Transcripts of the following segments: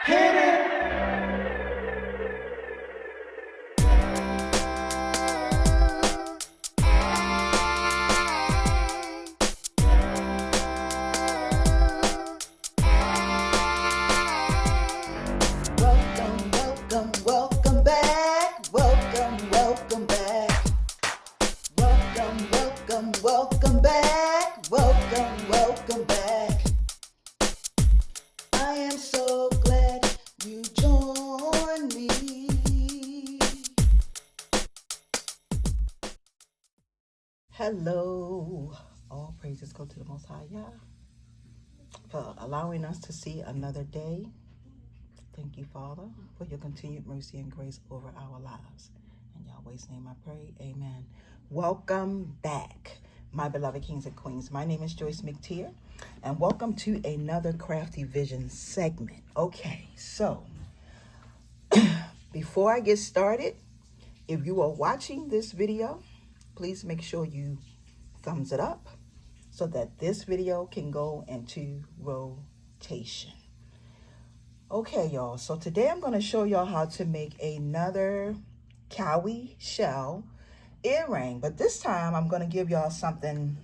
Hit it. Welcome, welcome, welcome back. Welcome, welcome back. Welcome, welcome, welcome back. Welcome, welcome back. I am so glad you joined me. Hello. All praises go to the Most High Yah for allowing us to see another day. Thank you, Father, for your continued mercy and grace over our lives. In Yahweh's name I pray, amen. Welcome back, my beloved kings and queens. My name is Joyce McTeer, and welcome to another Crafty Vision segment. Okay, so before I get started, if you are watching this video, please make sure you thumbs it up so that this video can go into rotation. Okay, y'all, so today I'm going to show y'all how to make another Cowrie shell earring, but this time I'm going to give y'all something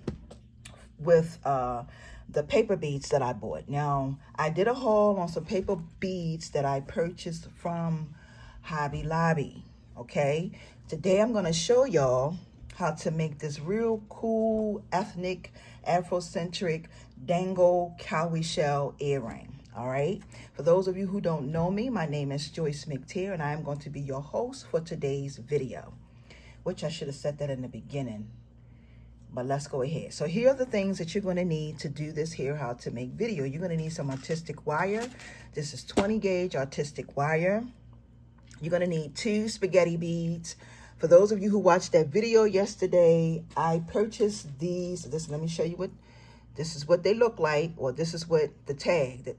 with the paper beads that I bought. Now, I did a haul on some paper beads that I purchased from Hobby Lobby, okay? Today I'm going to show y'all how to make this real cool, ethnic, Afrocentric dangle cowrie shell earring. All right. For those of you who don't know me, my name is Joyce McTeer, and I am going to be your host for today's video, which I should have said that in the beginning, but let's go ahead. So here are the things that you're going to need to do this here, how to make video. You're going to need some artistic wire. This is 20 gauge artistic wire. You're going to need 2 spaghetti beads. For those of you who watched that video yesterday, I purchased these. Let me show you what. This is what they look like, or this is what the tag.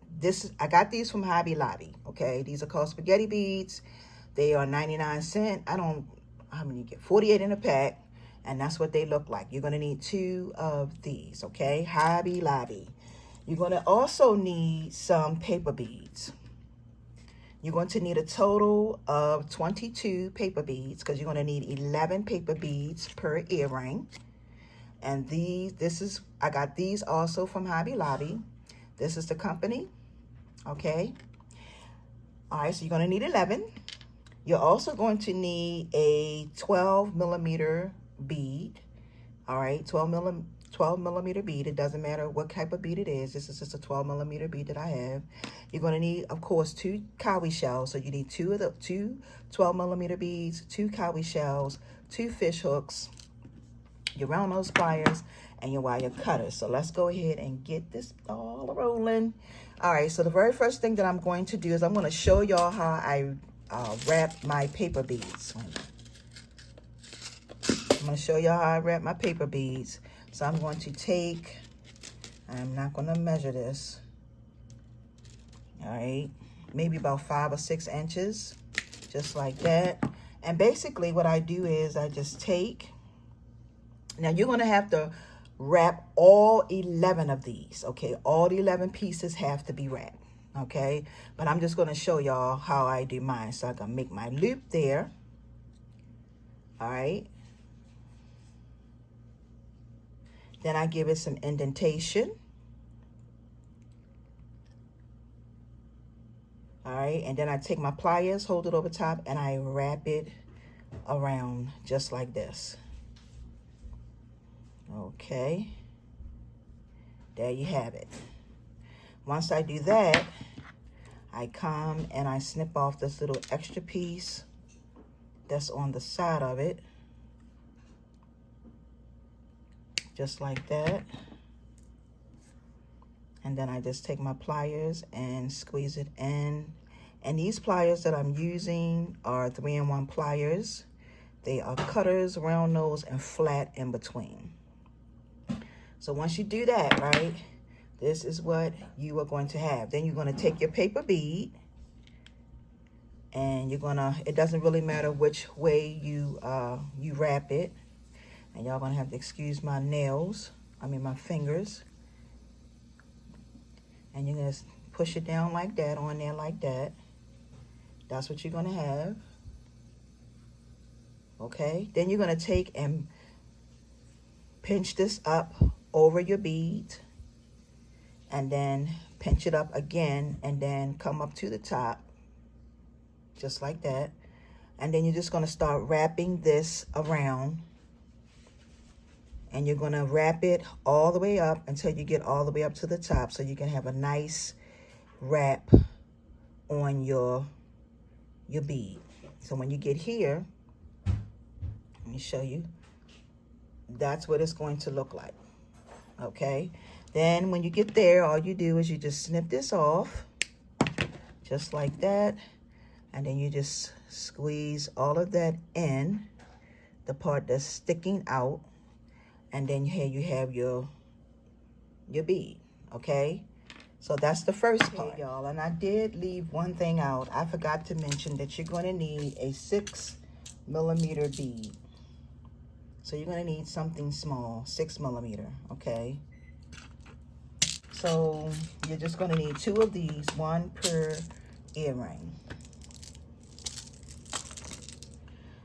I got these from Hobby Lobby, okay? These are called spaghetti beads. They are 99¢. How many you get? 48 in a pack, and that's what they look like. You're gonna need 2 of these, okay? Hobby Lobby. You're gonna also need some paper beads. You're going to need a total of 22 paper beads because you're gonna need 11 paper beads per earring. And I got these also from Hobby Lobby. This is the company, okay? All right, so you're gonna need 11. You're also going to need a 12 millimeter bead, all right? 12 millimeter bead. It doesn't matter what type of bead it is. This is just a 12 millimeter bead that I have. You're gonna need, of course, 2 cowrie shells. So you need 2 12 millimeter beads, 2 cowrie shells, 2 fish hooks, your round nose pliers, and your wire cutters. So let's go ahead and get this all rolling. All right, so the very first thing that I'm going to do is I'm going to show y'all how I wrap my paper beads. I'm going to show y'all how I wrap my paper beads. So I'm going to take, I'm not going to measure this, all right, maybe about 5 or 6 inches, just like that. And basically what I do is I just take, now you're going to have to wrap all 11 of these, okay? All the 11 pieces have to be wrapped, okay? But I'm just going to show y'all how I do mine. So I'm going to make my loop there, all right? Then I give it some indentation, all right? And then I take my pliers, hold it over top, and I wrap it around just like this. Okay, there you have it. Once I do that, I come and I snip off this little extra piece that's on the side of it, just like that. And then I just take my pliers and squeeze it in. And these pliers that I'm using are 3-in-1 pliers. They are cutters, round nose, and flat in between. So once you do that, right, this is what you are going to have. Then you're going to take your paper bead, and you're going to, it doesn't really matter which way you wrap it. And y'all going to have to excuse my nails, my fingers. And you're going to push it down like that, on there like that. That's what you're going to have. Okay, then you're going to take and pinch this up over your bead, and then pinch it up again, and then come up to the top, just like that. And then you're just going to start wrapping this around, and you're going to wrap it all the way up until you get all the way up to the top, so you can have a nice wrap on your bead. So when you get here, let me show you, that's what it's going to look like. Okay, then when you get there, all you do is you just snip this off, just like that, and then you just squeeze all of that in, the part that's sticking out, and then here you have your bead. Okay, so that's the first part, y'all. And I did leave one thing out. I forgot to mention that you're going to need a 6mm bead. So you're going to need something small, 6mm, okay? So you're just going to need 2 of these, 1 per earring.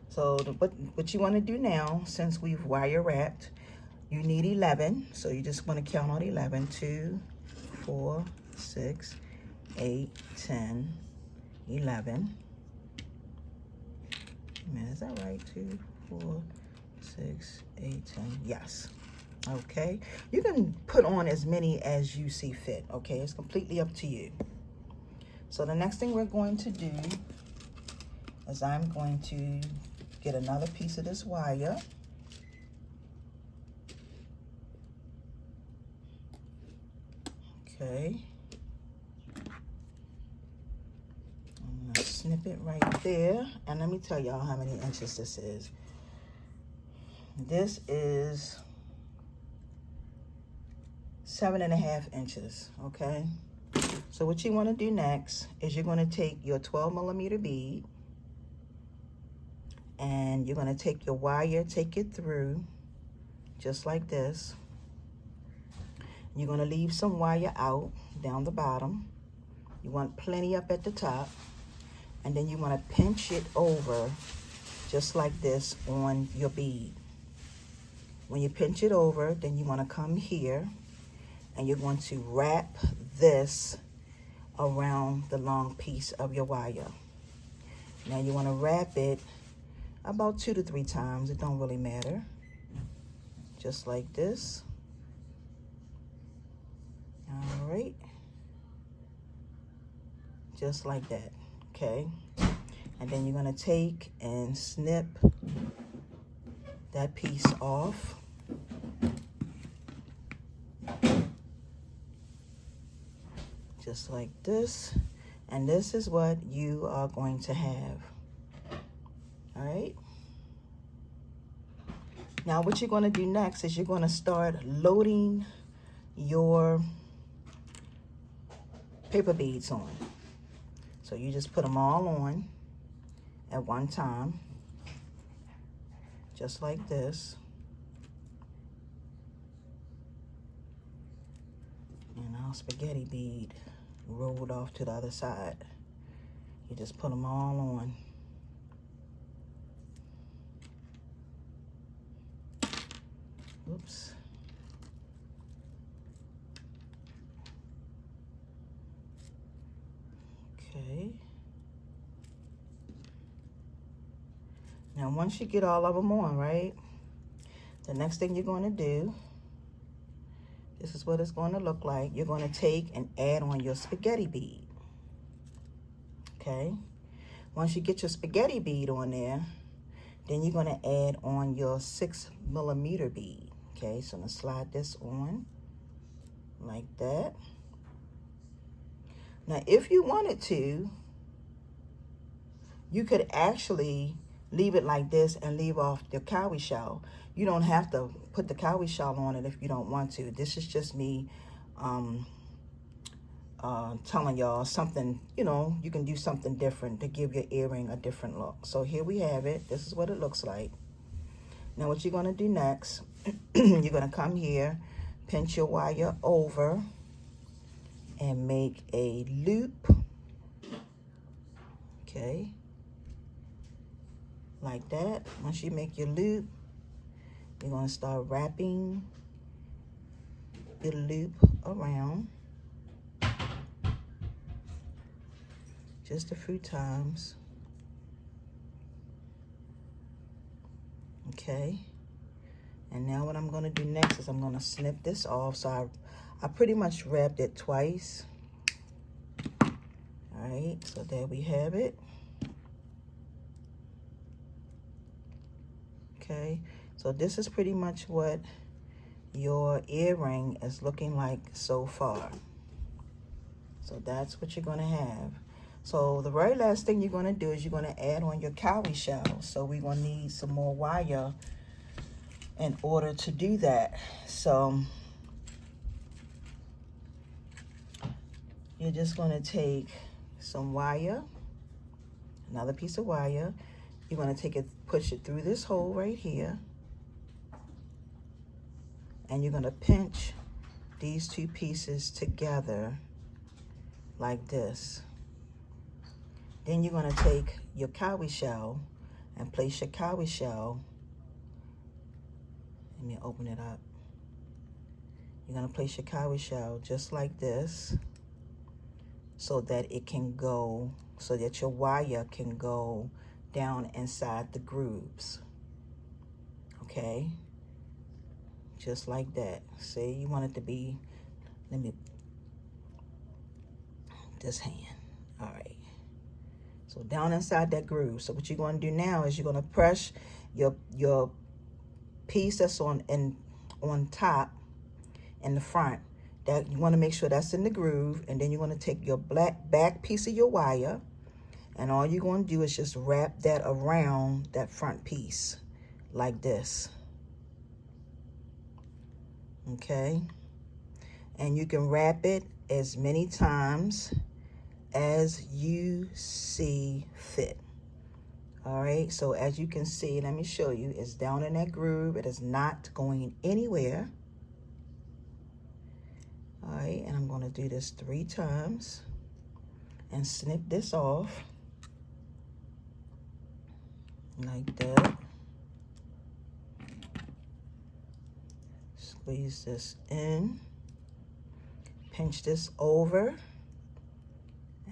So what you want to do now, since we've wire wrapped, you need 11. So you just want to count on 11. 2, 4, 6, 8, 10, 11. Man, is that right? 2, 4, 6, 8, 10. Yes. Okay. You can put on as many as you see fit. Okay. It's completely up to you. So the next thing we're going to do is I'm going to get another piece of this wire. Okay. I'm going to snip it right there. And let me tell y'all how many inches this is. This is 7.5 inches, okay? So what you want to do next is you're going to take your 12mm bead, and you're going to take your wire, take it through, just like this. You're going to leave some wire out down the bottom. You want plenty up at the top, and then you want to pinch it over, just like this, on your bead. When you pinch it over, then you want to come here, and you're going to wrap this around the long piece of your wire. Now you want to wrap it about 2 to 3 times. It don't really matter. Just like this. All right. Just like that. Okay. And then you're going to take and snip that piece off. Just like this. And this is what you are going to have. All right. Now what you're going to do next is you're going to start loading your paper beads on. So you just put them all on at one time, just like this. And our spaghetti bead rolled off to the other side. You just put them all on. Oops. Okay. Now once you get all of them on, right, the next thing you're going to do, this is what it's going to look like. You're going to take and add on your spaghetti bead. Okay. Once you get your spaghetti bead on there, then you're going to add on your 6mm bead. Okay, so I'm going to slide this on like that. Now, if you wanted to, you could actually leave it like this and leave off the cowrie shell. You don't have to put the cowrie shell on it if you don't want to. This is just me telling y'all something, you know, you can do something different to give your earring a different look. So here we have it. This is what it looks like. Now what you're going to do next, you're going to come here, pinch your wire over, and make a loop. Okay, like that. Once you make your loop, you're going to start wrapping the loop around just a few times. Okay, and now what I'm going to do next is I'm going to snip this off. So I pretty much wrapped it twice. All right, so there we have it. Okay, so this is pretty much what your earring is looking like so far. So that's what you're going to have. So the very last thing you're going to do is you're going to add on your cowrie shell. So we're going to need some more wire in order to do that. So you're just going to take some wire, another piece of wire. You're going to take it, push it through this hole right here. And you're going to pinch these two pieces together like this. Then you're going to take your cowrie shell and place your cowrie shell. Let me open it up. You're going to place your cowrie shell just like this so that it can go, so that your wire can go down inside the grooves. Okay? Just like that. Say you want it to be, let me, this hand. All right. So down inside that groove. So what you're going to do now is you're going to press your piece that's on top in the front. That you want to make sure that's in the groove, and then you're going to take your back piece of your wire, and all you're going to do is just wrap that around that front piece like this. Okay? And you can wrap it as many times as you see fit. All right, so as you can see, let me show you, it's down in that groove. It is not going anywhere. All right, and I'm going to do this 3 times and snip this off like that. Squeeze this in, pinch this over,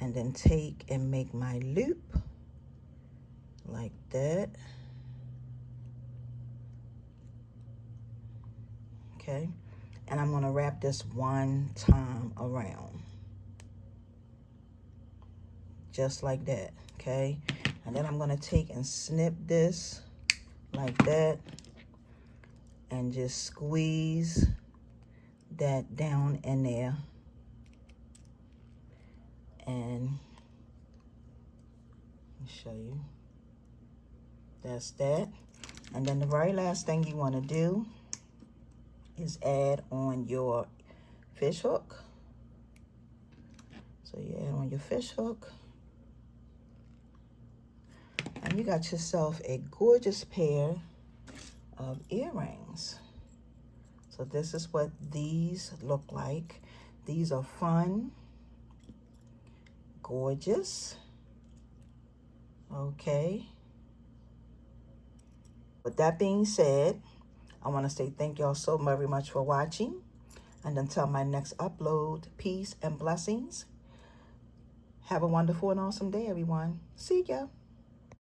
and then take and make my loop like that. Okay, and I'm going to wrap this 1 time around, just like that. Okay, and then I'm going to take and snip this like that and just squeeze that down in there. And let me show you. That's that. And then the very last thing you want to do is add on your fish hook. So you add on your fish hook. And you got yourself a gorgeous pair of earrings. So this is what these look like. These are fun, gorgeous. Okay. With that being said, I want to say thank y'all so very much for watching. And until my next upload, peace and blessings. Have a wonderful and awesome day, everyone. See ya.